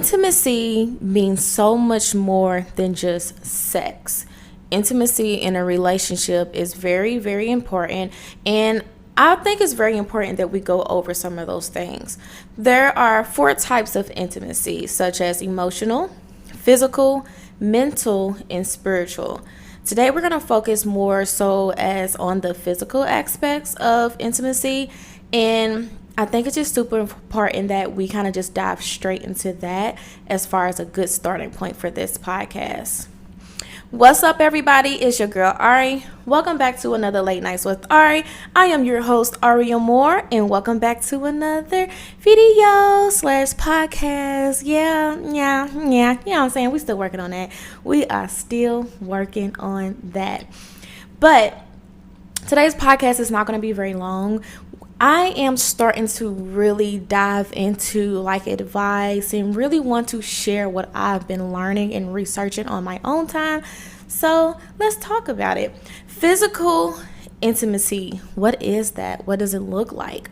Intimacy means so much more than just sex. Intimacy in a relationship is very, very important, and I think it's very important that we go over some of those things. There are 4 types of intimacy, such as emotional, physical, mental, and spiritual. Today we're going to focus more so as on the physical aspects of intimacy, and I think it's just super important that we kind of just dive straight into that as far as a good starting point for this podcast. What's up, everybody? It's your girl Arie. Welcome back to another Late Nights with Arie. I am your host, Arie Moore, and welcome back to another video/podcast. Yeah. You know what I'm saying? We're still working on that. We are still working on that. But today's podcast is not going to be very long. I am starting to really dive into advice and really want to share what I've been learning and researching on my own time. So let's talk about it. Physical intimacy. What is that? What does it look like?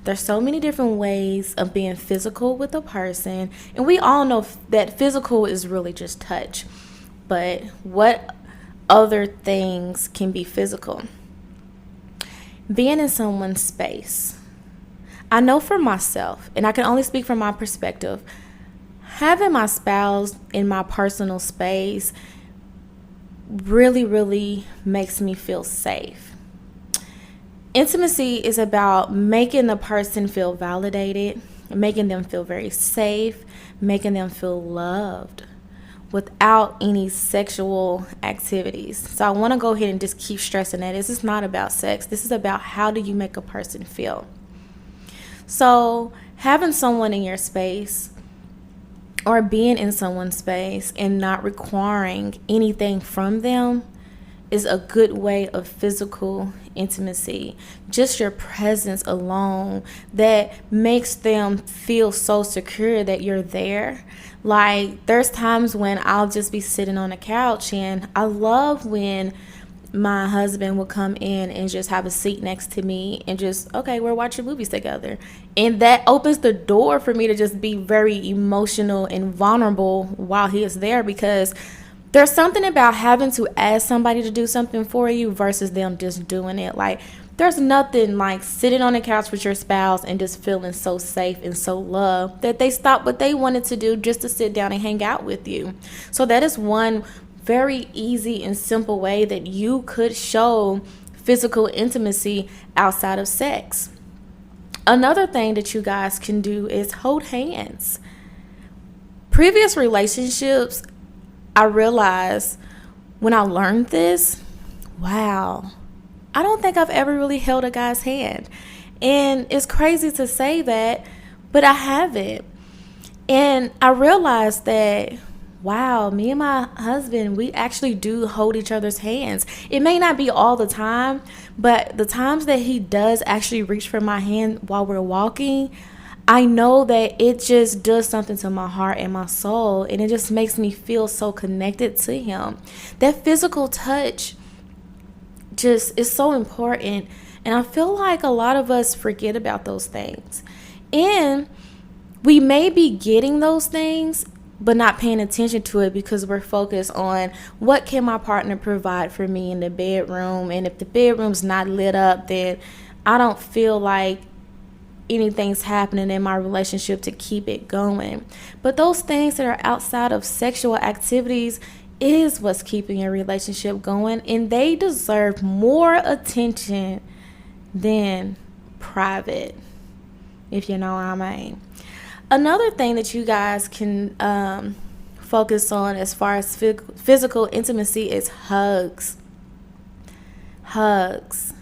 There's so many different ways of being physical with a person. And we all know that physical is really just touch. But what other things can be physical? Being in someone's space. I know for myself, and I can only speak from my perspective, having my spouse in my personal space really, really makes me feel safe. Intimacy is about making the person feel validated, making them feel very safe, making them feel loved without any sexual activities. So I want to go ahead and just keep stressing that this is not about sex. This is about how do you make a person feel. So having someone in your space or being in someone's space and not requiring anything from them is a good way of physical intimacy. Just your presence alone that makes them feel so secure that you're there. There's times when I'll just be sitting on the couch, and I love when my husband will come in and just have a seat next to me and just, okay, we're watching movies together. And that opens the door for me to just be very emotional and vulnerable while he is there, because there's something about having to ask somebody to do something for you versus them just doing it. There's nothing like sitting on the couch with your spouse and just feeling so safe and so loved that they stop what they wanted to do just to sit down and hang out with you. So that is one very easy and simple way that you could show physical intimacy outside of sex. Another thing that you guys can do is hold hands. Previous relationships, I realized when I learned this, wow, I don't think I've ever really held a guy's hand. And it's crazy to say that, but I haven't. And I realized that, wow, me and my husband, we actually do hold each other's hands. It may not be all the time, but the times that he does actually reach for my hand while we're walking, I know that it just does something to my heart and my soul, and it just makes me feel so connected to him. That physical touch just is so important, and I feel like a lot of us forget about those things. And we may be getting those things but not paying attention to it because we're focused on what can my partner provide for me in the bedroom, and if the bedroom's not lit up, then I don't feel like anything's happening in my relationship to keep it going. But those things that are outside of sexual activities is what's keeping your relationship going, and they deserve more attention than private, if you know what I mean. Another thing that you guys can focus on as far as physical intimacy is hugs. Hugs.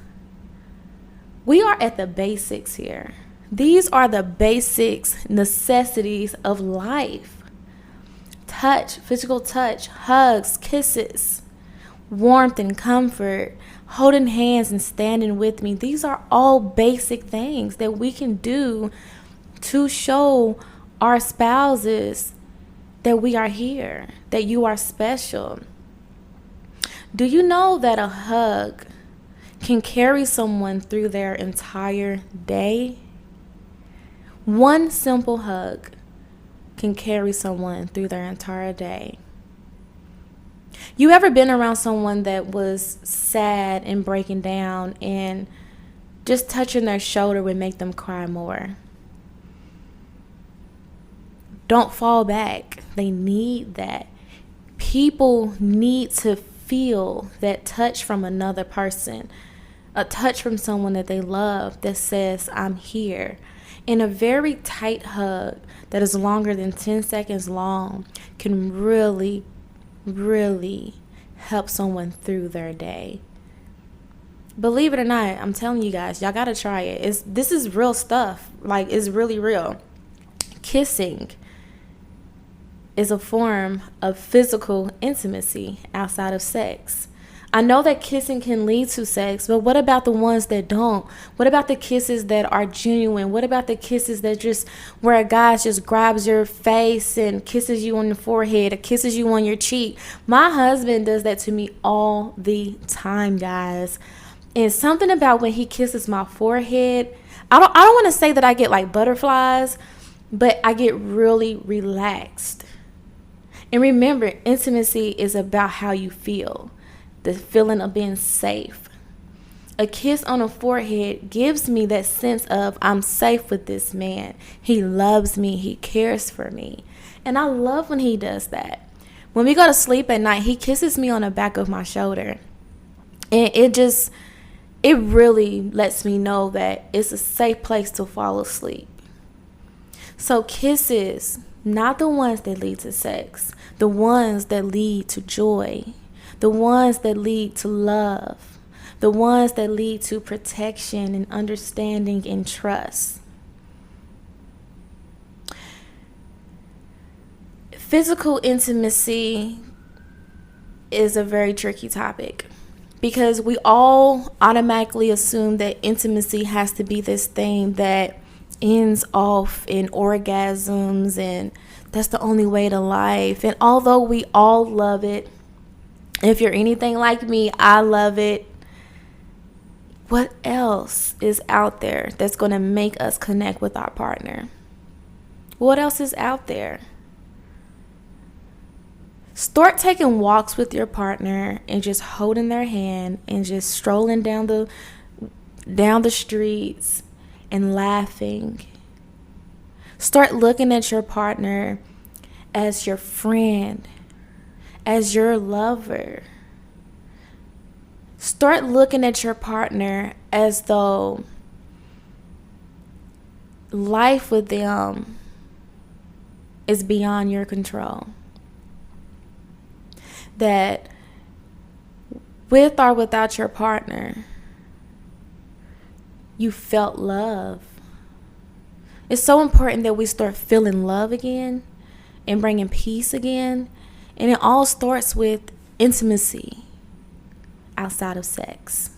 We are at the basics here. These are the basics, necessities of life. Touch, physical touch, hugs, kisses, warmth and comfort, holding hands and standing with me. These are all basic things that we can do to show our spouses that we are here, that you are special. Do you know that a hug can carry someone through their entire day? One simple hug can carry someone through their entire day. You ever been around someone that was sad and breaking down, and just touching their shoulder would make them cry more? Don't fall back. They need that. People need to feel that touch from another person, a touch from someone that they love that says, I'm here. And a very tight hug that is longer than 10 seconds long can really, really help someone through their day. Believe it or not, I'm telling you guys, y'all gotta try it. This is real stuff. Like, it's really real. Kissing is a form of physical intimacy outside of sex. I know that kissing can lead to sex, but what about the ones that don't? What about the kisses that are genuine? What about the kisses that just, where a guy just grabs your face and kisses you on the forehead or kisses you on your cheek? My husband does that to me all the time, guys. And something about when he kisses my forehead, I don't want to say that I get like butterflies, but I get really relaxed. And remember, intimacy is about how you feel, the feeling of being safe. A kiss on the forehead gives me that sense of I'm safe with this man. He loves me. He cares for me. And I love when he does that. When we go to sleep at night, he kisses me on the back of my shoulder. And it really lets me know that it's a safe place to fall asleep. So kisses, not the ones that lead to sex, the ones that lead to joy, the ones that lead to love, the ones that lead to protection and understanding and trust. Physical intimacy is a very tricky topic because we all automatically assume that intimacy has to be this thing that ends off in orgasms and that's the only way to life. And although we all love it, if you're anything like me, I love it. What else is out there that's going to make us connect with our partner? What else is out there? Start taking walks with your partner and just holding their hand and just strolling down the streets and laughing. Start looking at your partner as your friend, as your lover. Start looking at your partner as though life with them is beyond your control. That with or without your partner, you felt love. It's so important that we start feeling love again and bringing peace again. And it all starts with intimacy outside of sex.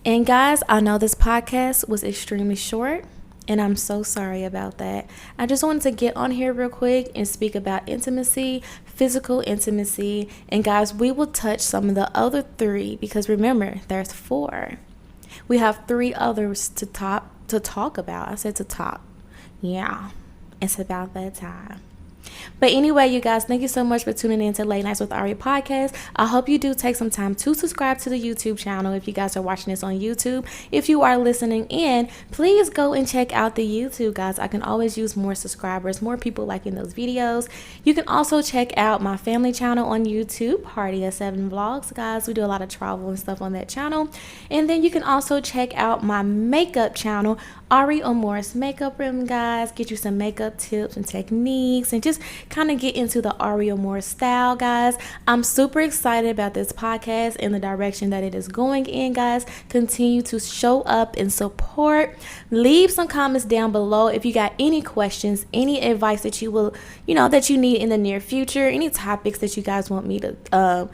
And guys, I know this podcast was extremely short, and I'm so sorry about that. I just wanted to get on here real quick and speak about intimacy, physical intimacy. And guys, we will touch some of the other 3 because remember, there's 4. We have 3 others to talk about. I said to talk. Yeah, it's about that time. But anyway, you guys, thank you so much for tuning in to Late Nights with Arie podcast. I hope you do take some time to subscribe to the YouTube channel if you guys are watching this on YouTube. If you are listening in, please go and check out the YouTube, guys. I can always use more subscribers, more people liking those videos. You can also check out my family channel on YouTube, Party of 7 Vlogs, guys. We do a lot of travel and stuff on that channel. And then you can also check out my makeup channel, Arie Morris Makeup Room, guys. Get you some makeup tips and techniques and just kind of get into the Arie Morris style, guys. I'm super excited about this podcast and the direction that it is going in, guys. Continue to show up and support. Leave some comments down below if you got any questions, any advice that you will, that you need in the near future, any topics that you guys want me to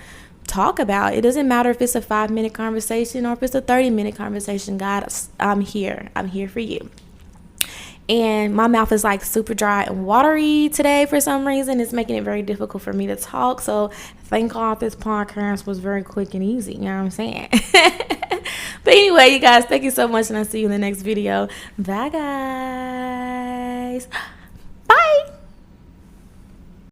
talk about. It doesn't matter if it's a 5-minute conversation or if it's a 30-minute conversation, guys. I'm here for you. And my mouth is like super dry and watery today for some reason. It's making it very difficult for me to talk. So thank God this podcast was very quick and easy. You know what I'm saying? But anyway, you guys, thank you so much. And I'll see you in the next video. Bye, guys. guys.